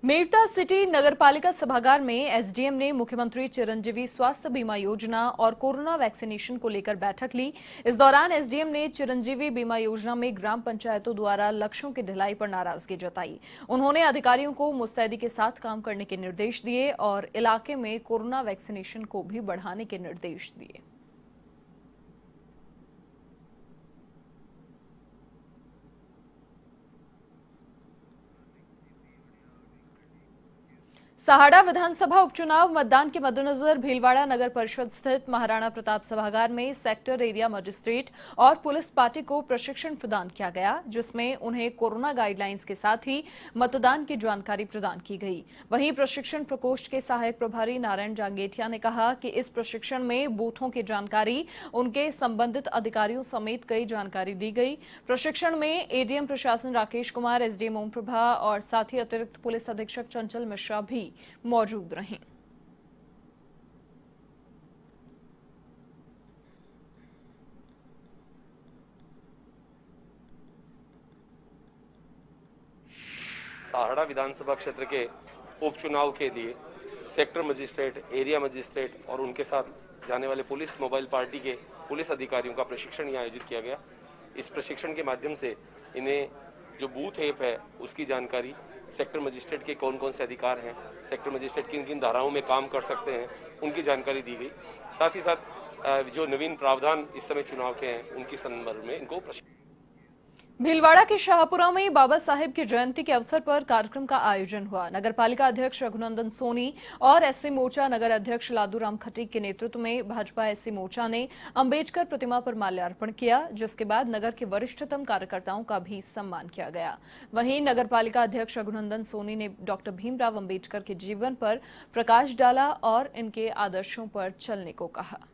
Meerut city नगरपालिका सभागार में एसडीएम ने मुख्यमंत्री चिरंजीवी स्वास्थ्य बीमा योजना और कोरोना वैक्सीनेशन को लेकर बैठक ली। इस दौरान एसडीएम ने चिरंजीवी बीमा योजना में ग्राम पंचायतों द्वारा लक्ष्यों की ढिलाई पर नाराजगी जताई। उन्होंने अधिकारियों को मुस्तैदी के साथ काम करने के निर्देश दिए और इलाके में कोरोना वैक्सीनेशन को भी बढ़ाने के निर्देश दिए। सहाड़ा विधानसभा उपचुनाव मतदान के मद्देनजर भीलवाड़ा नगर परिषद स्थित महाराणा प्रताप सभागार में सेक्टर एरिया मजिस्ट्रेट और पुलिस पार्टी को प्रशिक्षण प्रदान किया गया, जिसमें उन्हें कोरोना गाइडलाइंस के साथ ही मतदान की जानकारी प्रदान की गई। वहीं प्रशिक्षण प्रकोष्ठ के सहायक प्रभारी नारायण जांगेठिया ने कहा कि इस प्रशिक्षण में बूथों की जानकारी, उनके संबंधित अधिकारियों समेत कई जानकारी दी गई। प्रशिक्षण में एडीएम प्रशासन राकेश कुमार, एसडीएम ओम प्रभा और साथ ही अतिरिक्त पुलिस अधीक्षक चंचल मिश्रा भी मौजूद रहे। सहाड़ा विधानसभा क्षेत्र के उपचुनाव के लिए सेक्टर मजिस्ट्रेट, एरिया मजिस्ट्रेट और उनके साथ जाने वाले पुलिस मोबाइल पार्टी के पुलिस अधिकारियों का प्रशिक्षण यहाँ आयोजित किया गया। इस प्रशिक्षण के माध्यम से इन्हें जो बूथ ऐप है उसकी जानकारी, सेक्टर मजिस्ट्रेट के कौन कौन से अधिकार हैं, सेक्टर मजिस्ट्रेट किन किन धाराओं में काम कर सकते हैं, उनकी जानकारी दी गई। साथ ही साथ जो नवीन प्रावधान इस समय चुनाव के हैं उनकी संदर्भ में इनको भीलवाड़ा के शाहपुरा में बाबा साहेब की जयंती के अवसर पर कार्यक्रम का आयोजन हुआ। नगरपालिका अध्यक्ष रघुनंदन सोनी और एससी मोर्चा नगर अध्यक्ष लादूराम खटीक के नेतृत्व में भाजपा एससी मोर्चा ने अंबेडकर प्रतिमा पर माल्यार्पण किया, जिसके बाद नगर के वरिष्ठतम कार्यकर्ताओं का भी सम्मान किया गया। वहीं नगरपालिका अध्यक्ष रघुनंदन सोनी ने डॉक्टर भीमराव अंबेडकर के जीवन पर प्रकाश डाला और इनके आदर्शों पर चलने को कहा।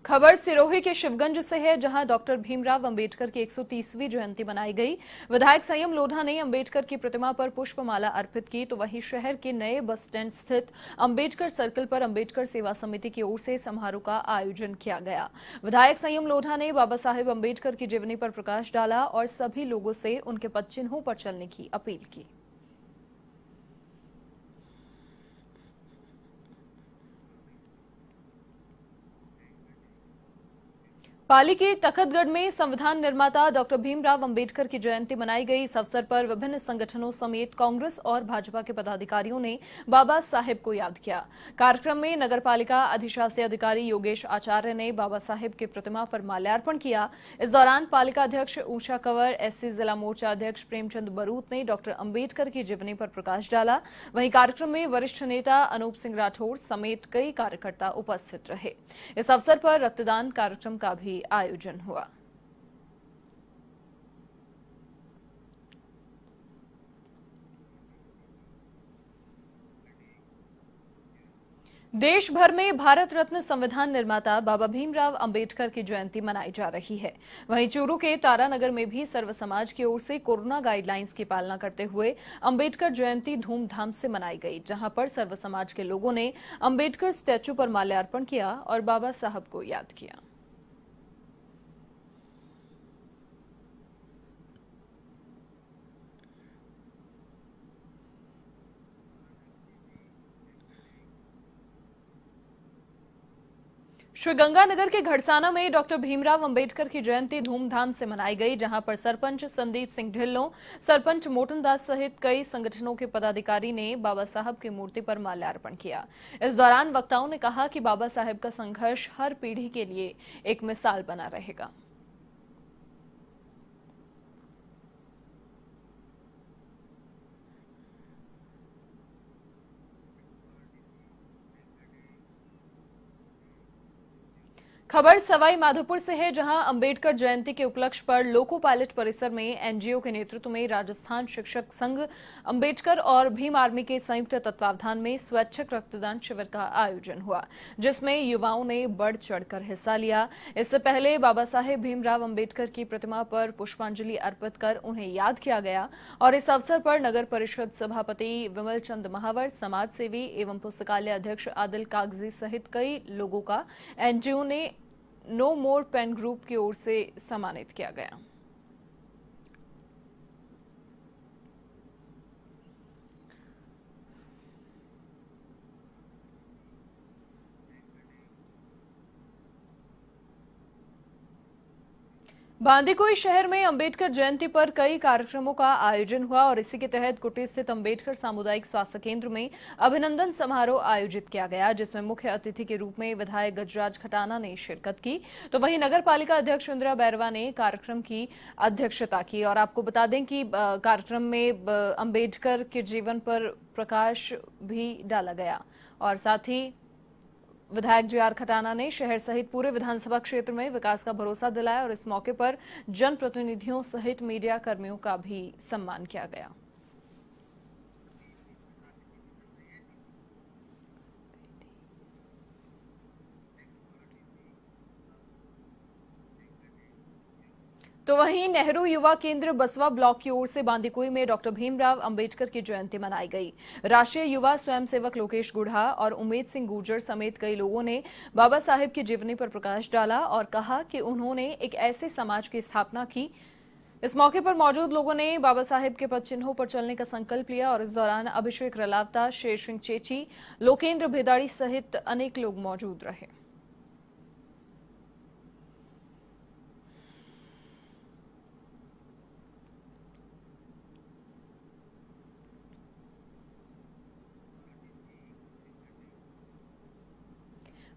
खबर सिरोही के शिवगंज से है, जहां डॉक्टर भीमराव अंबेडकर की 130वीं जयंती मनाई गई। विधायक संयम लोढ़ा ने अंबेडकर की प्रतिमा पर पुष्पमाला अर्पित की, तो वहीं शहर के नए बस स्टैंड स्थित अंबेडकर सर्कल पर अंबेडकर सेवा समिति की ओर से समारोह का आयोजन किया गया। विधायक संयम लोढ़ा ने बाबा साहेब अंबेडकर की जीवनी पर प्रकाश डाला और सभी लोगों से उनके पद चिन्हों पर चलने की अपील की। पाली के तखतगढ़ में संविधान निर्माता डॉक्टर भीमराव अंबेडकर की जयंती मनाई गई। इस अवसर पर विभिन्न संगठनों समेत कांग्रेस और भाजपा के पदाधिकारियों ने बाबा साहेब को याद किया। कार्यक्रम में नगरपालिका अधिशासी अधिकारी योगेश आचार्य ने बाबा साहेब की प्रतिमा पर माल्यार्पण किया। इस दौरान पालिका अध्यक्ष ऊषा कंवर, एससी जिला मोर्चा अध्यक्ष प्रेमचंद बरूत ने डॉक्टर अंबेडकर की जीवनी पर प्रकाश डाला। वहीं कार्यक्रम में वरिष्ठ नेता अनूप सिंह राठौड़ समेत कई कार्यकर्ता उपस्थित रहे। इस अवसर पर रक्तदान कार्यक्रम का भी आयोजन हुआ। देश भर में भारत रत्न संविधान निर्माता बाबा भीमराव अंबेडकर की जयंती मनाई जा रही है। वहीं चूरू के तारानगर में भी सर्व समाज की ओर से कोरोना गाइडलाइंस की पालना करते हुए अंबेडकर जयंती धूमधाम से मनाई गई, जहां पर सर्व समाज के लोगों ने अंबेडकर स्टैच्यू पर माल्यार्पण किया और बाबा साहब को याद किया। श्रीगंगानगर के घड़साना में डॉक्टर भीमराव अंबेडकर की जयंती धूमधाम से मनाई गई, जहां पर सरपंच संदीप सिंह ढिल्लों, सरपंच मोटनदास सहित कई संगठनों के पदाधिकारी ने बाबा साहब की मूर्ति पर माल्यार्पण किया। इस दौरान वक्ताओं ने कहा कि बाबा साहब का संघर्ष हर पीढ़ी के लिए एक मिसाल बना रहेगा। खबर सवाई माधोपुर से है, जहां अंबेडकर जयंती के उपलक्ष्य पर लोको पायलट परिसर में एनजीओ के नेतृत्व में राजस्थान शिक्षक संघ अंबेडकर और भीम आर्मी के संयुक्त तत्वावधान में स्वैच्छिक रक्तदान शिविर का आयोजन हुआ, जिसमें युवाओं ने बढ़ चढ़कर हिस्सा लिया। इससे पहले बाबा साहेब भीमराव अंबेडकर की प्रतिमा पर पुष्पांजलि अर्पित कर उन्हें याद किया गया और इस अवसर पर नगर परिषद सभापति विमल चंद महावर, समाजसेवी एवं पुस्तकालय अध्यक्ष आदिल कागजी सहित कई लोगों का एनजीओ ने नो मोर पेन ग्रुप की ओर से सम्मानित किया गया। बांदीकुई शहर में अंबेडकर जयंती पर कई कार्यक्रमों का आयोजन हुआ और इसी के तहत कुटी स्थित अंबेडकर सामुदायिक स्वास्थ्य केंद्र में अभिनंदन समारोह आयोजित किया गया, जिसमें मुख्य अतिथि के रूप में विधायक गजराज खटाना ने शिरकत की। तो वहीं नगर पालिका अध्यक्ष इंदिरा बैरवा ने कार्यक्रम की अध्यक्षता की। और आपको बता दें कि कार्यक्रम में अंबेडकर के जीवन पर प्रकाश भी डाला गया और साथ ही विधायक जे आर खटाना ने शहर सहित पूरे विधानसभा क्षेत्र में विकास का भरोसा दिलाया और इस मौके पर जनप्रतिनिधियों सहित मीडिया कर्मियों का भी सम्मान किया गया। तो वहीं नेहरू युवा केंद्र बसवा ब्लॉक की ओर से बांदीकुई में डॉक्टर भीमराव अंबेडकर की जयंती मनाई गई। राष्ट्रीय युवा स्वयंसेवक लोकेश गुढ़ा और उमेद सिंह गुर्जर समेत कई लोगों ने बाबा साहेब की जीवनी पर प्रकाश डाला और कहा कि उन्होंने एक ऐसे समाज की स्थापना की। इस मौके पर मौजूद लोगों ने बाबा साहेब के पद चिन्हों पर चलने का संकल्प लिया और इस दौरान अभिषेक रलावता, शेर सिंह चेची, लोकेंद्र भेदाड़ी सहित अनेक लोग मौजूद रहे।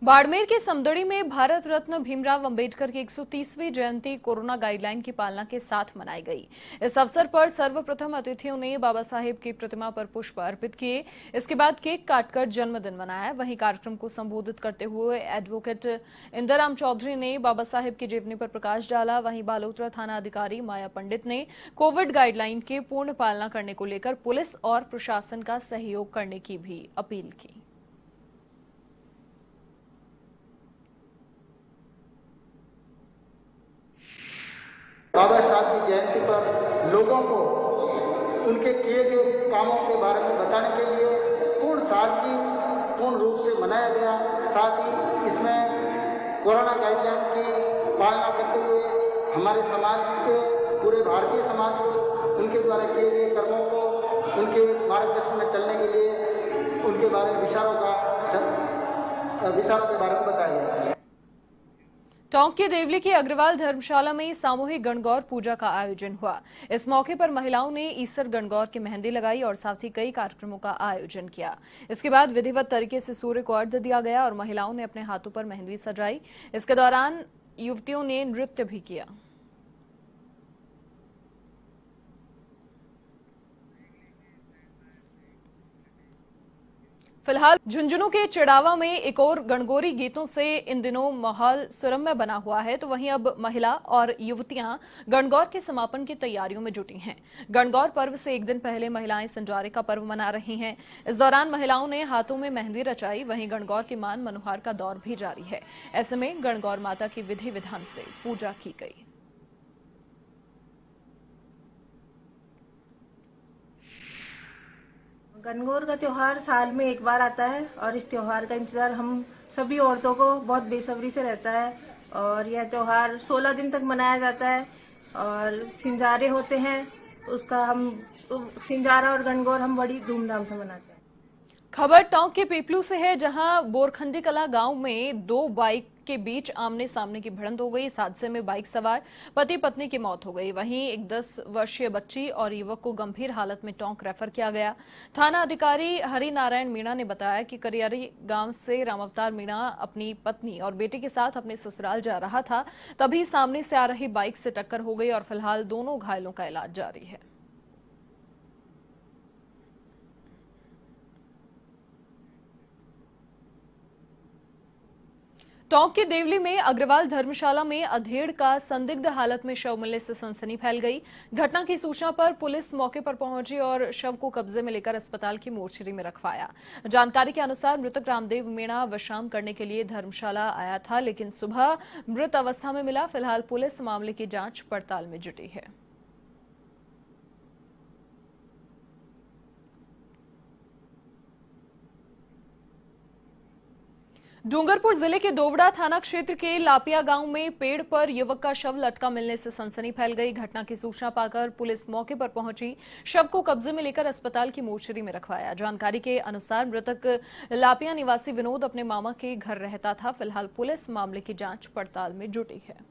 बाड़मेर के समदड़ी में भारत रत्न भीमराव अंबेडकर की 130वीं जयंती कोरोना गाइडलाइन की पालना के साथ मनाई गई। इस अवसर पर सर्वप्रथम अतिथियों ने बाबा साहेब की प्रतिमा पर पुष्प अर्पित किए। इसके बाद केक काटकर जन्मदिन मनाया। वहीं कार्यक्रम को संबोधित करते हुए एडवोकेट इंदराम चौधरी ने बाबा साहेब की जीवनी पर प्रकाश डाला। वहीं बालोतरा थाना अधिकारी माया पंडित ने कोविड गाइडलाइन के पूर्ण पालना करने को लेकर पुलिस और प्रशासन का सहयोग करने की भी अपील की। बाबा साहब की जयंती पर लोगों को उनके किए गए कामों के बारे में बताने के लिए पूर्ण सादगी पूर्ण रूप से मनाया गया। साथ ही इसमें कोरोना गाइडलाइन की पालना करते हुए हमारे समाज के पूरे भारतीय समाज को उनके द्वारा किए गए कर्मों को उनके मार्गदर्शन में चलने के लिए उनके बारे में विचारों के बारे में बताया गया। टोंक के देवली की अग्रवाल धर्मशाला में सामूहिक गणगौर पूजा का आयोजन हुआ। इस मौके पर महिलाओं ने ईसर गणगौर की मेहंदी लगाई और साथ ही कई कार्यक्रमों का आयोजन किया। इसके बाद विधिवत तरीके से सूर्य को अर्घ्य दिया गया और महिलाओं ने अपने हाथों पर मेहंदी सजाई। इसके दौरान युवतियों ने नृत्य भी किया। फिलहाल झुंझुनू के चिड़ावा में एक और गणगौरी गीतों से इन दिनों माहौल सुरम्य बना हुआ है। तो वहीं अब महिला और युवतियां गणगौर के समापन की तैयारियों में जुटी हैं। गणगौर पर्व से एक दिन पहले महिलाएं संजारे का पर्व मना रही हैं। इस दौरान महिलाओं ने हाथों में मेहंदी रचाई। वहीं गणगौर के मान मनोहार का दौर भी जारी है। ऐसे में गणगौर माता की विधि विधान से पूजा की गई। गणगौर का त्योहार साल में एक बार आता है और इस त्योहार का इंतजार हम सभी औरतों को बहुत बेसब्री से रहता है। और यह त्योहार 16 दिन तक मनाया जाता है और सिंजारे होते हैं। उसका हम सिंजारा और गणगौर हम बड़ी धूमधाम से मनाते हैं। खबर टोंक के पीपलू से है, जहां बोरखंडी कला गांव में दो बाइक के बीच आमने सामने की भिड़ंत हो गई। इस हादसे में बाइक सवार पति पत्नी की मौत हो गई। वहीं एक 10 वर्षीय बच्ची और युवक को गंभीर हालत में टोंक रेफर किया गया। थाना अधिकारी हरि नारायण मीणा ने बताया कि करियारी गांव से रामावतार मीणा अपनी पत्नी और बेटे के साथ अपने ससुराल जा रहा था, तभी सामने से आ रही बाइक से टक्कर हो गई और फिलहाल दोनों घायलों का इलाज जारी है। टोंक के देवली में अग्रवाल धर्मशाला में अधेड़ का संदिग्ध हालत में शव मिलने से सनसनी फैल गई। घटना की सूचना पर पुलिस मौके पर पहुंची और शव को कब्जे में लेकर अस्पताल की मोर्चरी में रखवाया। जानकारी के अनुसार मृतक रामदेव मीणा विश्राम करने के लिए धर्मशाला आया था, लेकिन सुबह मृत अवस्था में मिला। फिलहाल पुलिस मामले की जांच पड़ताल में जुटी है। डूंगरपुर जिले के दोवड़ा थाना क्षेत्र के लापिया गांव में पेड़ पर युवक का शव लटका मिलने से सनसनी फैल गई। घटना की सूचना पाकर पुलिस मौके पर पहुंची, शव को कब्जे में लेकर अस्पताल की मोर्चरी में रखवाया। जानकारी के अनुसार मृतक लापिया निवासी विनोद अपने मामा के घर रहता था। फिलहाल पुलिस मामले की जांच पड़ताल में जुटी है।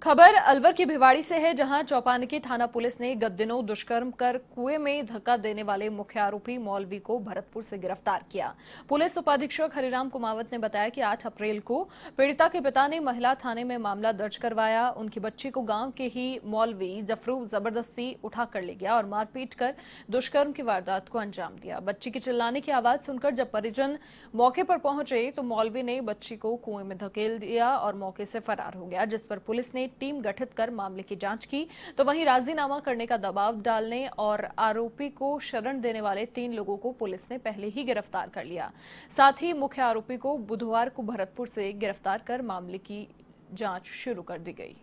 खबर अलवर की भिवाड़ी से है, जहां चौपानकी थाना पुलिस ने गत दिनों दुष्कर्म कर कुएं में धक्का देने वाले मुख्य आरोपी मौलवी को भरतपुर से गिरफ्तार किया। पुलिस उपाधीक्षक हरिराम कुमावत ने बताया कि 8 अप्रैल को पीड़िता के पिता ने महिला थाने में मामला दर्ज करवाया। उनकी बच्ची को गांव के ही मौलवी जफरू जबरदस्ती उठा कर ले गया और मारपीट कर दुष्कर्म की वारदात को अंजाम दिया। बच्ची की चिल्लाने की आवाज सुनकर जब परिजन मौके पर पहुंचे तो मौलवी ने बच्ची को कुएं में धकेल दिया और मौके से फरार हो गया, जिस पर पुलिस ने टीम गठित कर मामले की जांच की। तो वहीं राजीनामा करने का दबाव डालने और आरोपी को शरण देने वाले 3 लोगों को पुलिस ने पहले ही गिरफ्तार कर लिया। साथ ही मुख्य आरोपी को बुधवार को भरतपुर से गिरफ्तार कर मामले की जांच शुरू कर दी गई।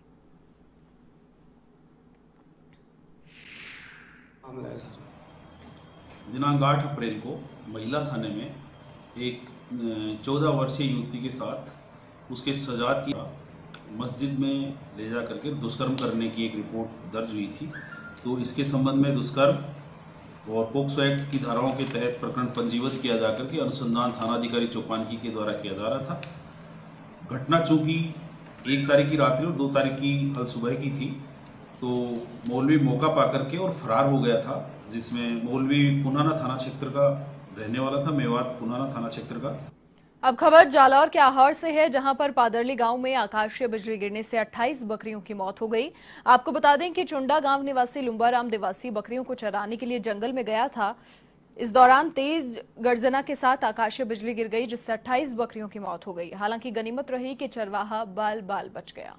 दिनांक 8 अप्रैल को महिला थाने में एक 14 वर्षीय युवती के साथ उसके सजाती मस्जिद में ले जा करके दुष्कर्म करने की एक रिपोर्ट दर्ज हुई थी। तो इसके संबंध में दुष्कर्म और पोक्सो एक्ट की धाराओं के तहत प्रकरण पंजीबद्ध किया जाकर के अनुसंधान थानाधिकारी चौपानकी के द्वारा किया जा रहा था। घटना चूंकि 1 तारीख की रात्रि और 2 तारीख की कल सुबह की थी, तो मौलवी मौका पा करके और फरार हो गया था, जिसमें मौलवी पुनाना थाना क्षेत्र का रहने वाला था, मेवात पुनाना थाना क्षेत्र का। अब खबर जालौर के आहार से है, जहां पर पादरली गांव में आकाशीय बिजली गिरने से 28 बकरियों की मौत हो गई। आपको बता दें कि चुंडा गांव निवासी लुम्बाराम देवासी बकरियों को चराने के लिए जंगल में गया था। इस दौरान तेज गर्जना के साथ आकाशीय बिजली गिर गई, जिससे 28 बकरियों की मौत हो गई। हालांकि गनीमत रही कि चरवाहा बाल बाल बच गया।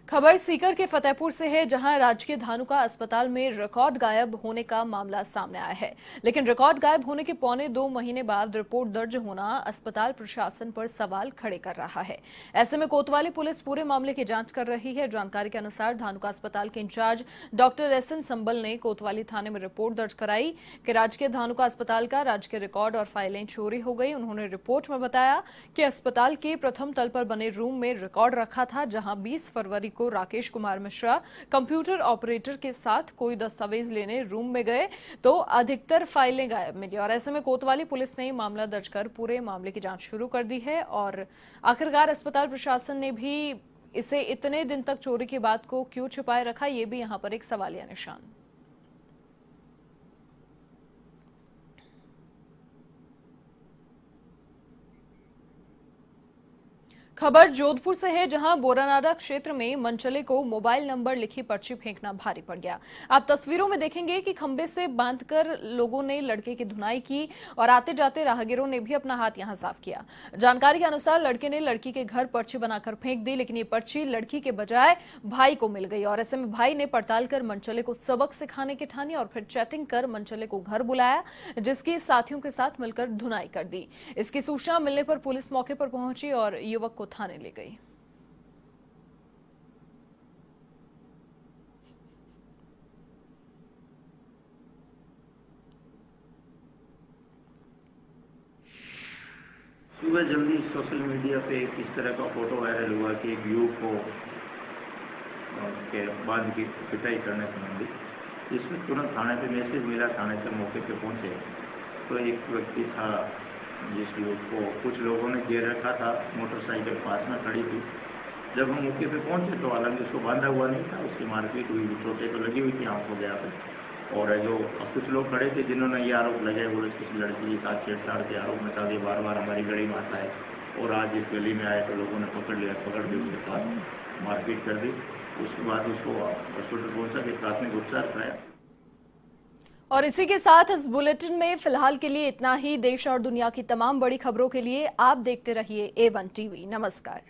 खबर सीकर के फतेहपुर से है, जहां राजकीय धानुका अस्पताल में रिकॉर्ड गायब होने का मामला सामने आया है। लेकिन रिकॉर्ड गायब होने के पौने 2 महीने बाद रिपोर्ट दर्ज होना अस्पताल प्रशासन पर सवाल खड़े कर रहा है। ऐसे में कोतवाली पुलिस पूरे मामले की जांच कर रही है। जानकारी के अनुसार धानुका अस्पताल के इंचार्ज डॉक्टर SN संबल ने कोतवाली थाने में रिपोर्ट दर्ज कराई कि राजकीय धानुका अस्पताल का राजकीय रिकॉर्ड और फाइलें चोरी हो गई। उन्होंने रिपोर्ट में बताया कि अस्पताल के प्रथम तल पर बने रूम में रिकॉर्ड रखा था, जहां 20 फरवरी को राकेश कुमार मिश्रा कंप्यूटर ऑपरेटर के साथ कोई दस्तावेज लेने रूम में गए तो अधिकतर फाइलें गायब मिली। और ऐसे में कोतवाली पुलिस ने मामला दर्ज कर पूरे मामले की जांच शुरू कर दी है। और आखिरकार अस्पताल प्रशासन ने भी इसे इतने दिन तक चोरी की बात को क्यों छिपाए रखा, ये भी यहां पर एक सवालिया निशान। खबर जोधपुर से है, जहां बोरानाडा क्षेत्र में मनचले को मोबाइल नंबर लिखी पर्ची फेंकना भारी पड़ गया। आप तस्वीरों में देखेंगे कि खंबे से बांधकर लोगों ने लड़के की धुनाई की और आते जाते राहगीरों ने भी अपना हाथ यहां साफ किया। जानकारी के अनुसार लड़के ने लड़की के घर पर्ची बनाकर फेंक दी, लेकिन ये पर्ची लड़की के बजाय भाई को मिल गई। और ऐसे में भाई ने पड़ताल कर मनचले को सबक सिखाने की ठानी और फिर चैटिंग कर मनचले को घर बुलाया, जिसकी साथियों के साथ मिलकर धुनाई कर दी। इसकी सूचना मिलने पर पुलिस मौके पर पहुंची और युवक को थाने ले गई। सुबह जल्दी सोशल मीडिया पे इस तरह का फोटो वायरल हुआ कि एक युवक को के बांध की पिटाई करने संबंधी, इसमें तुरंत थाने पे मैसेज मिला। थाने से मौके पे पहुंचे तो एक व्यक्ति था जिस युवक को कुछ लोगों ने घेर रखा था, मोटरसाइकिल पास में खड़ी थी। जब हम मौके पे पहुंचे तो हालांकि उसको बांधा हुआ नहीं था, उसकी मारपीट हुई, चोटें तो लगी हुई थी आंखों के यहाँ पे। और जो कुछ लोग खड़े थे जिन्होंने ये आरोप लगाए, वो किसी लड़की के साथ छेड़छाड़ के आरोप में था, बार बार हमारी गली में आता है, और आज इस गली में आए तो लोगों ने पकड़ लिया, पकड़ के उसके साथ मारपीट कर दी। उसके बाद उसको हॉस्पिटल पहुंचा के प्राथमिक उपचार कराया। और इसी के साथ इस बुलेटिन में फिलहाल के लिए इतना ही। देश और दुनिया की तमाम बड़ी खबरों के लिए आप देखते रहिए A1 TV। नमस्कार।